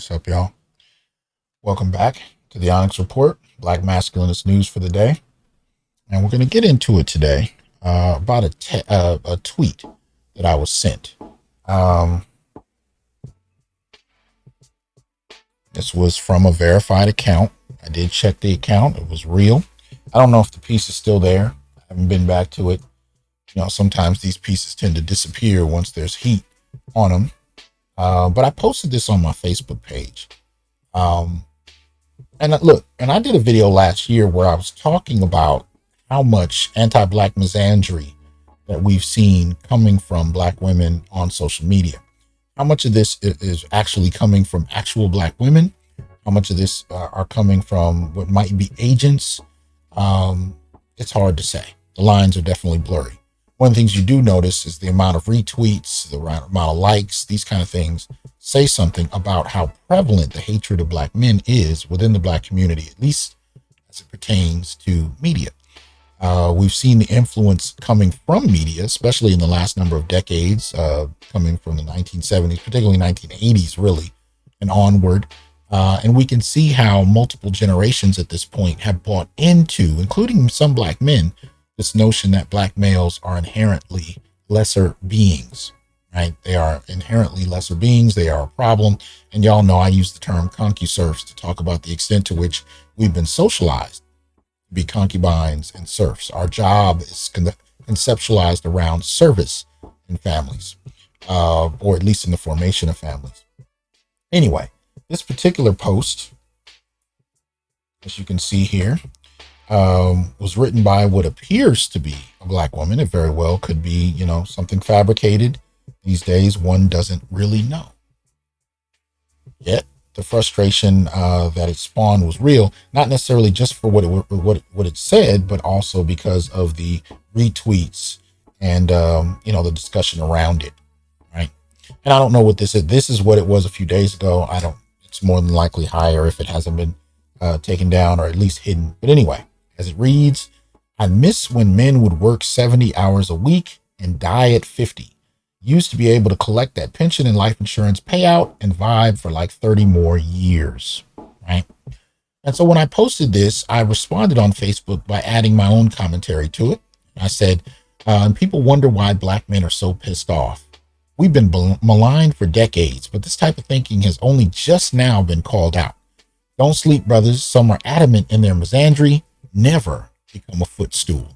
What's up, y'all? Welcome back to the Onyx Report, Black Masculinist news for the day. And we're going to get into it today about a tweet that I was sent. This was from a verified account. I did check the account. It was real. I don't know if the piece is still there. I haven't been back to it. You know, sometimes these pieces tend to disappear once there's heat on them. But I posted this on my Facebook page. And I did a video last year where I was talking about how much anti-Black misandry that we've seen coming from Black women on social media. How much of this is actually coming from actual Black women? How much of this are coming from what might be agents? It's hard to say. The lines are definitely blurry. One of the things you do notice is the amount of retweets, the amount of likes, these kind of things say something about how prevalent the hatred of Black men is within the Black community, at least as it pertains to media. We've seen the influence coming from media, especially in the last number of decades, coming from the 1970s, particularly 1980s, really, and onward. And we can see how multiple generations at this point have bought into, including some Black men, this notion that Black males are inherently lesser beings, right? They are inherently lesser beings. They are a problem. And y'all know I use the term concuserfs to talk about the extent to which we've been socialized to be concubines and serfs. Our job is conceptualized around service in families, or at least in the formation of families. Anyway, this particular post, as you can see here, was written by what appears to be a Black woman. It very well could be, something fabricated. These days, one doesn't really know. Yet, the frustration that it spawned was real, not necessarily just for what it said, but also because of the retweets and, the discussion around it, right? And I don't know what this is. This is what it was a few days ago. It's more than likely higher if it hasn't been taken down or at least hidden. But anyway, as it reads, I miss when men would work 70 hours a week and die at 50. Used to be able to collect that pension and life insurance payout and vibe for like 30 more years, right? And so when I posted this, I responded on Facebook by adding my own commentary to it. I said, and people wonder why Black men are so pissed off. We've been maligned for decades, but this type of thinking has only just now been called out. Don't sleep, brothers. Some are adamant in their misandry. Never become a footstool.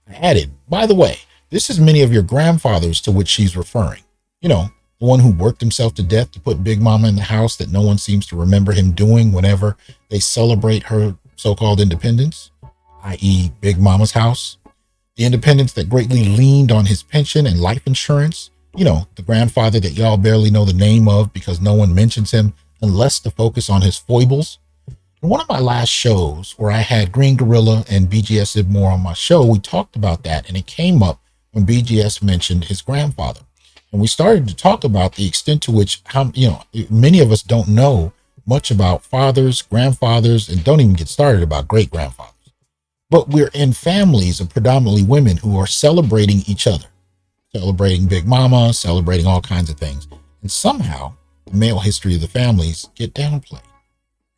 I added, by the way, this is many of your grandfathers to which she's referring. The one who worked himself to death to put Big Mama in the house that no one seems to remember him doing whenever they celebrate her so-called independence, i.e. Big Mama's house. The independence that greatly leaned on his pension and life insurance. The grandfather that y'all barely know the name of because no one mentions him unless to focus on his foibles. In one of my last shows where I had Green Gorilla and BGS Ibmore on my show, we talked about that, and it came up when BGS mentioned his grandfather. And we started to talk about the extent to which, many of us don't know much about fathers, grandfathers, and don't even get started about great-grandfathers. But we're in families of predominantly women who are celebrating each other, celebrating Big Mama, celebrating all kinds of things. And somehow, the male history of the families get downplayed.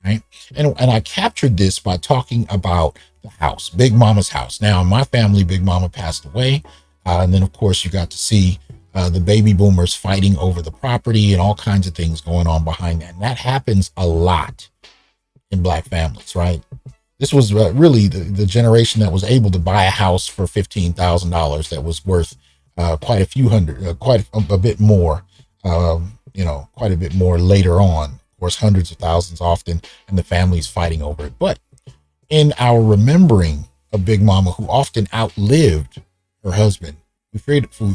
Right. And I captured this by talking about the house, Big Mama's house. Now, in my family, Big Mama passed away. And then, of course, you got to see the baby boomers fighting over the property and all kinds of things going on behind that. And that happens a lot in Black families, right? This was really the generation that was able to buy a house for $15,000 that was worth quite a bit more, quite a bit more later on. Of course, hundreds of thousands often, and the family's fighting over it. But in our remembering of Big Mama, who often outlived her husband,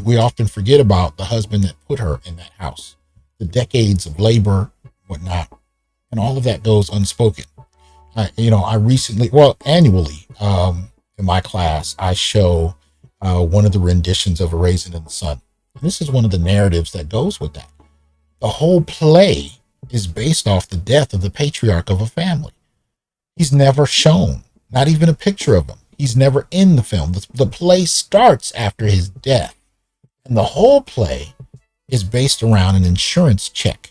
we often forget about the husband that put her in that house, the decades of labor, whatnot, and all of that goes unspoken. Annually, in my class, I show one of the renditions of A Raisin in the Sun. And this is one of the narratives that goes with that. The whole play is based off the death of the patriarch of a family. He's never shown, not even a picture of him. He's never in the film. The play starts after his death. And the whole play is based around an insurance check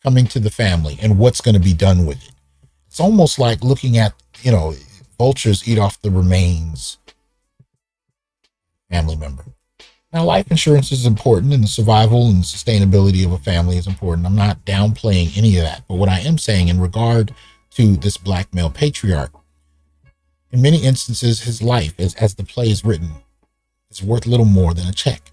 coming to the family and what's going to be done with it. It's almost like looking at, vultures eat off the remains family member. Now, life insurance is important, and the survival and sustainability of a family is important. I'm not downplaying any of that. But what I am saying in regard to this black male patriarch, in many instances, his life, as the play is written, is worth little more than a check.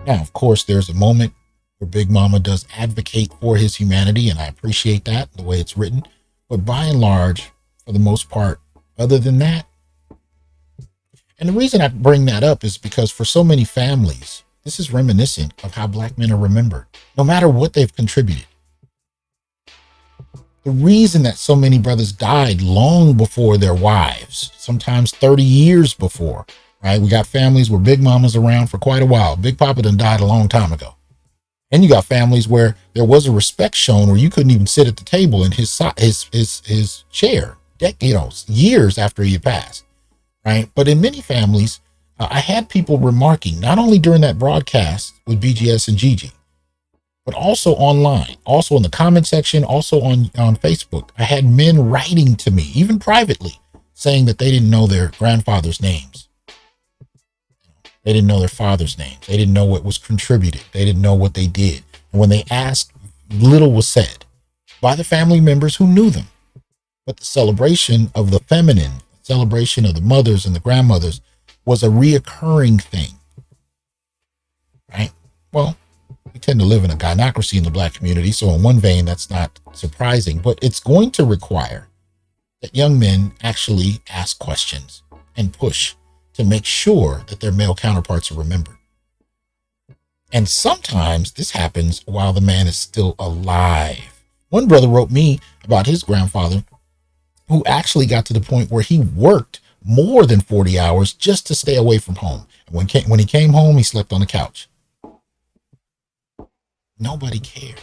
Now, of course, there's a moment where Big Mama does advocate for his humanity, and I appreciate that, the way it's written. But by and large, for the most part, other than that, and the reason I bring that up is because for so many families, this is reminiscent of how black men are remembered, no matter what they've contributed. The reason that so many brothers died long before their wives, sometimes 30 years before, right? We got families where Big Mama's around for quite a while. Big Papa done died a long time ago. And you got families where there was a respect shown where you couldn't even sit at the table in his chair, years after he had passed. Right. But in many families, I had people remarking, not only during that broadcast with BGS and Gigi, but also online, also in the comment section, also on Facebook. I had men writing to me, even privately, saying that they didn't know their grandfather's names. They didn't know their father's names. They didn't know what was contributed. They didn't know what they did. And when they asked, little was said by the family members who knew them. But the celebration of the feminine, celebration of the mothers and the grandmothers was a reoccurring thing, right? Well, we tend to live in a gynarchy in the black community, so in one vein, that's not surprising, but it's going to require that young men actually ask questions and push to make sure that their male counterparts are remembered. And sometimes this happens while the man is still alive. One brother wrote me about his grandfather who actually got to the point where he worked more than 40 hours just to stay away from home. And when he came home, he slept on the couch. Nobody cared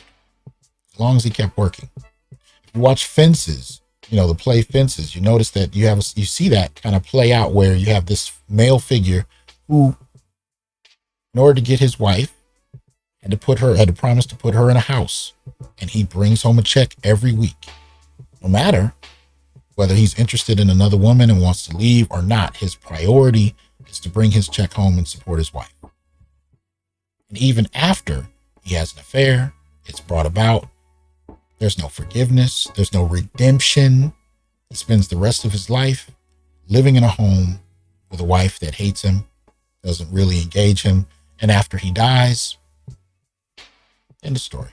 as long as he kept working. If you watch Fences, the play Fences, you notice that you see that kind of play out where you have this male figure who, in order to get his wife, had to promise to put her in a house, and he brings home a check every week. No matter whether he's interested in another woman and wants to leave or not, his priority is to bring his check home and support his wife. And even after he has an affair, it's brought about, there's no forgiveness, there's no redemption. He spends the rest of his life living in a home with a wife that hates him, doesn't really engage him, and after he dies, end of story.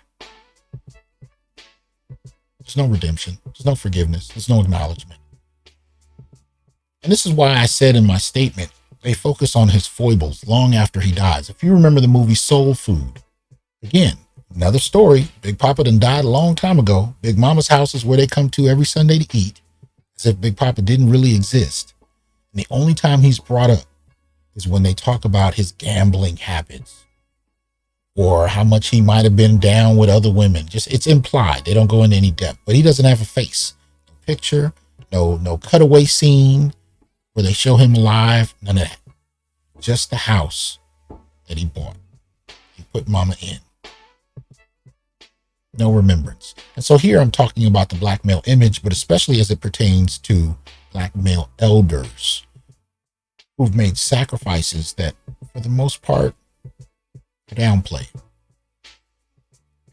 There's no redemption. There's no forgiveness. There's no acknowledgement. And this is why I said in my statement, they focus on his foibles long after he dies. If you remember the movie Soul Food, again, another story. Big Papa done died a long time ago. Big Mama's house is where they come to every Sunday to eat, as if Big Papa didn't really exist. And the only time he's brought up is when they talk about his gambling habits, or how much he might have been down with other women. Just, it's implied. They don't go into any depth, but he doesn't have a face, no picture, no cutaway scene where they show him alive. None of that. Just the house that he bought. He put Mama in. No remembrance. And so here I'm talking about the black male image, but especially as it pertains to black male elders who've made sacrifices that, for the most part, downplay.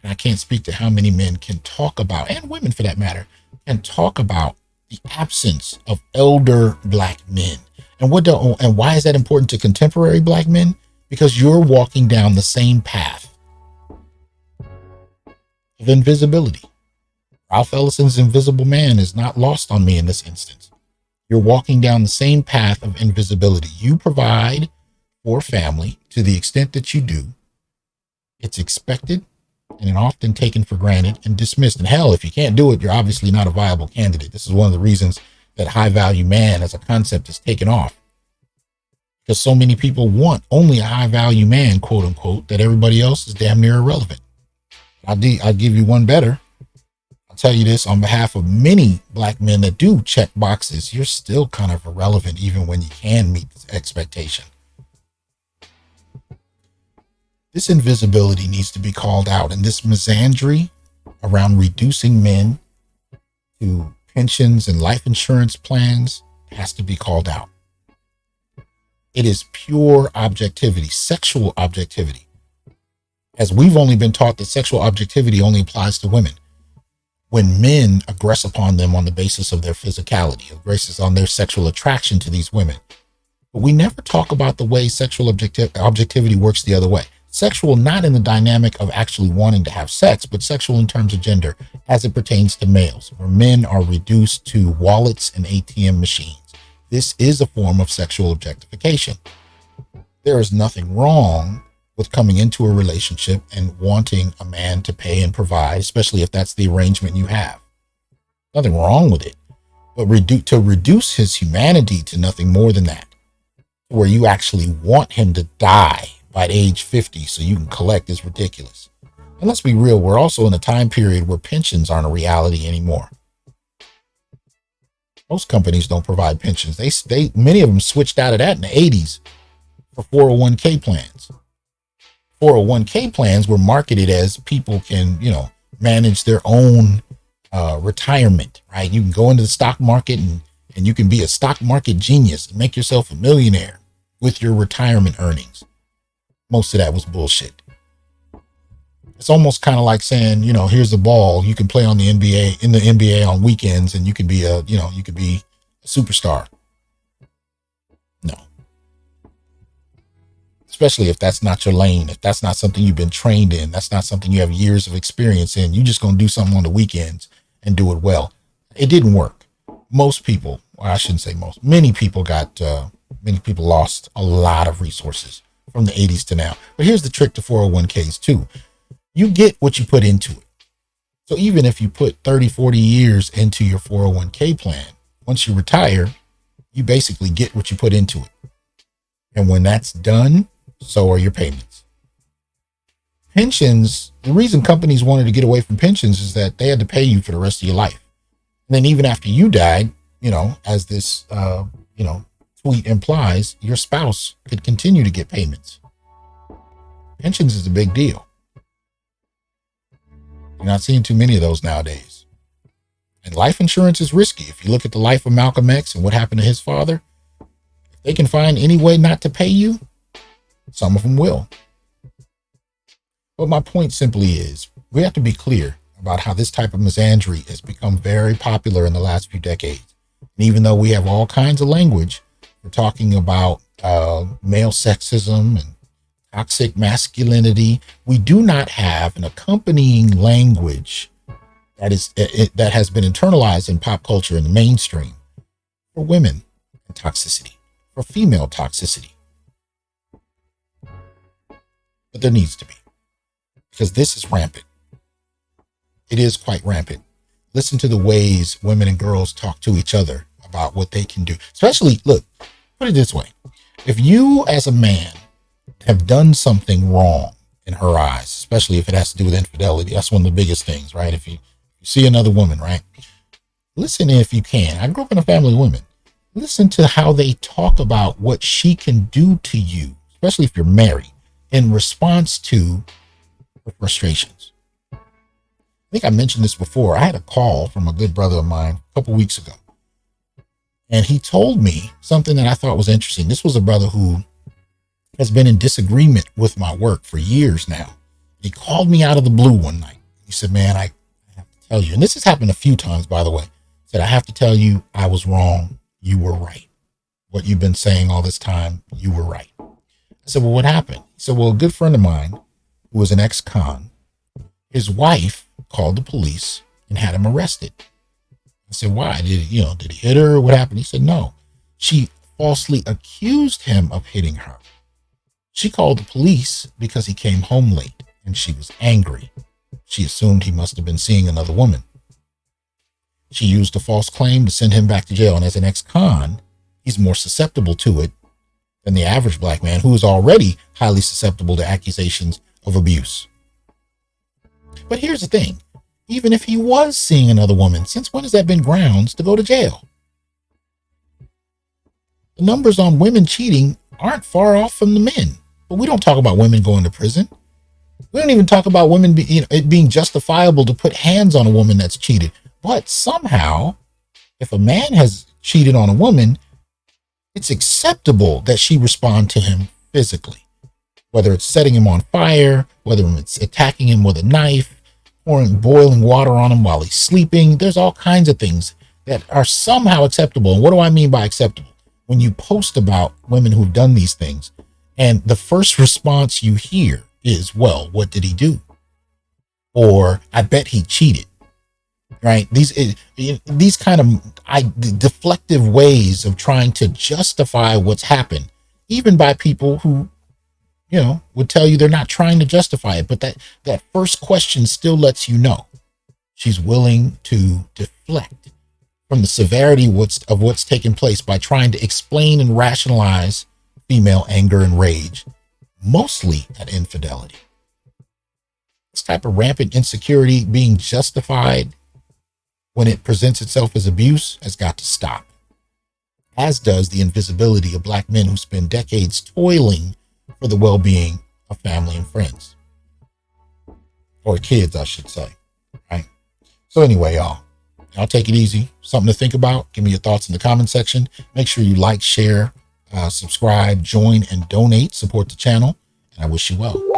And I can't speak to how many men can talk about, and women for that matter, can talk about the absence of elder black men. And why is that important to contemporary black men? Because you're walking down the same path of invisibility. Ralph Ellison's Invisible Man is not lost on me in this instance. You're walking down the same path of invisibility. You provide for family to the extent that you do. It's expected and often taken for granted and dismissed. And hell, if you can't do it, you're obviously not a viable candidate. This is one of the reasons that high value man as a concept is taken off. Because so many people want only a high value man, quote unquote, that everybody else is damn near irrelevant. I'll give you one better. I'll tell you this on behalf of many black men that do check boxes. You're still kind of irrelevant even when you can meet this expectation. This invisibility needs to be called out, and this misandry around reducing men to pensions and life insurance plans has to be called out. It is pure objectivity, sexual objectivity. As we've only been taught that sexual objectivity only applies to women. When men aggress upon them on the basis of their physicality, aggress on their sexual attraction to these women. But we never talk about the way sexual objectivity works the other way. Sexual, not in the dynamic of actually wanting to have sex, but sexual in terms of gender as it pertains to males, where men are reduced to wallets and ATM machines. This is a form of sexual objectification. There is nothing wrong with coming into a relationship and wanting a man to pay and provide, especially if that's the arrangement you have. Nothing wrong with it. But to reduce his humanity to nothing more than that, where you actually want him to die by age 50 so you can collect, is ridiculous. And let's be real, we're also in a time period where pensions aren't a reality anymore. Most companies don't provide pensions. Many of them switched out of that in the 80s for 401k plans. 401k plans were marketed as people can, manage their own retirement, right? You can go into the stock market and you can be a stock market genius and make yourself a millionaire with your retirement earnings. Most of that was bullshit. It's almost kind of like saying, here's the ball. You can play in the NBA on weekends and you can be a superstar. No. Especially if that's not your lane, if that's not something you've been trained in, that's not something you have years of experience in. You're just going to do something on the weekends and do it well. It didn't work. Most people, well, I shouldn't say most, many people lost a lot of resources from the 80s to now. But here's the trick to 401ks too. You get what you put into it. So even if you put 30, 40 years into your 401k plan, once you retire, you basically get what you put into it. And when that's done, so are your payments. Pensions, the reason companies wanted to get away from pensions is that they had to pay you for the rest of your life. And then even after you died, as this, tweet implies, your spouse could continue to get payments. Pensions is a big deal. You're not seeing too many of those nowadays. And life insurance is risky. If you look at the life of Malcolm X and what happened to his father, if they can find any way not to pay you, some of them will. But my point simply is, we have to be clear about how this type of misandry has become very popular in the last few decades. And even though we have all kinds of language, we're talking about male sexism and toxic masculinity, we do not have an accompanying language that has been internalized in pop culture in the mainstream for women and toxicity, for female toxicity. But there needs to be, because this is rampant. It is quite rampant. Listen to the ways women and girls talk to each other about what they can do. Especially, look, put it this way. If you as a man have done something wrong in her eyes, especially if it has to do with infidelity, that's one of the biggest things, right? If you see another woman, right? Listen if you can. I grew up in a family of women. Listen to how they talk about what she can do to you, especially if you're married, in response to her frustrations. I think I mentioned this before. I had a call from a good brother of mine a couple weeks ago. And he told me something that I thought was interesting. This was a brother who has been in disagreement with my work for years now. He called me out of the blue one night. He said, man, I have to tell you, and this has happened a few times, by the way. He said, I have to tell you, I was wrong. You were right. What you've been saying all this time, you were right. I said, well, what happened? He said, well, a good friend of mine who was an ex-con, his wife called the police and had him arrested. I said, why? Did he hit her? What happened? He said, no. She falsely accused him of hitting her. She called the police because he came home late and she was angry. She assumed he must have been seeing another woman. She used a false claim to send him back to jail. And as an ex-con, he's more susceptible to it than the average black man, who is already highly susceptible to accusations of abuse. But here's the thing. Even if he was seeing another woman, since when has that been grounds to go to jail? The numbers on women cheating aren't far off from the men. But we don't talk about women going to prison. We don't even talk about women it being justifiable to put hands on a woman that's cheated. But somehow, if a man has cheated on a woman, it's acceptable that she respond to him physically, whether it's setting him on fire, whether it's attacking him with a knife, pouring boiling water on him while he's sleeping. There's all kinds of things that are somehow acceptable. And what do I mean by acceptable? When you post about women who've done these things, and the first response you hear is, well, what did he do? Or I bet he cheated. Right? These kind of deflective ways of trying to justify what's happened, even by people who, would tell you they're not trying to justify it. But that first question still lets you know she's willing to deflect from the severity of what's taken place by trying to explain and rationalize female anger and rage, mostly at infidelity. This type of rampant insecurity being justified when it presents itself as abuse has got to stop, as does the invisibility of Black men who spend decades toiling for the well-being of family and friends, or kids, I should say, right? So anyway, y'all take it easy. Something to think about. Give me your thoughts in the comment section. Make sure you like, share, subscribe, join, and donate. Support the channel, and I wish you well.